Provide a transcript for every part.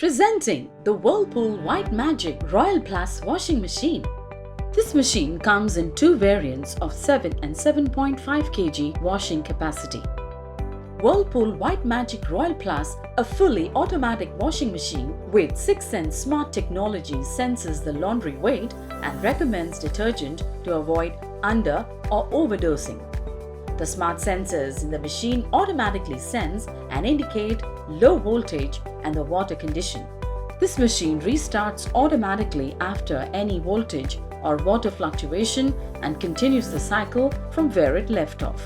Presenting the Whirlpool White Magic Royal Plus washing machine. This machine comes in two variants of 7 and 7.5 kg washing capacity. Whirlpool White Magic Royal Plus, a fully automatic washing machine with 6sense smart technology, senses the laundry weight and recommends detergent to avoid under or overdosing. The smart sensors in the machine automatically sense and indicate low voltage and the water condition. This machine restarts automatically after any voltage or water fluctuation and continues the cycle from where it left off.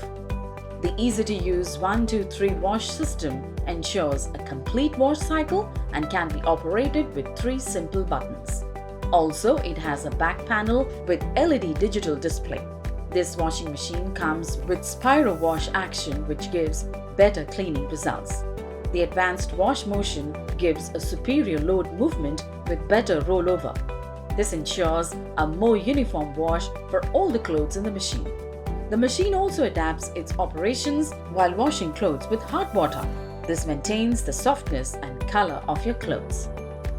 The easy-to-use 1-2-3 wash system ensures a complete wash cycle and can be operated with 3 simple buttons. Also, it has a back panel with LED digital display. This washing machine comes with Spiro wash action, which gives better cleaning results. The advanced wash motion gives a superior load movement with better rollover. This ensures a more uniform wash for all the clothes in the machine. The machine also adapts its operations while washing clothes with hot water. This maintains the softness and color of your clothes.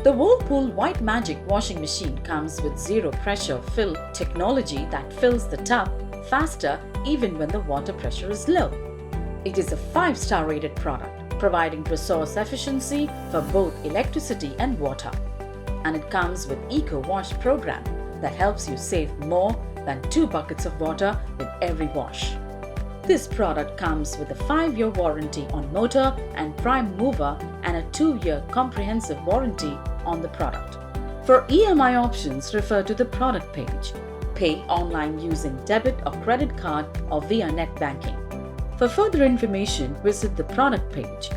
The Whirlpool White Magic washing machine comes with zero pressure fill technology that fills the tub faster even when the water pressure is low. It is a 5-star rated product, providing resource efficiency for both electricity and water. And it comes with Eco Wash program that helps you save more than 2 buckets of water with every wash. This product comes with a 5-year warranty on motor and prime mover and a 2-year comprehensive warranty on the product. For EMI options, refer to the product page. Pay online using debit or credit card or via net banking. For further information, visit the product page.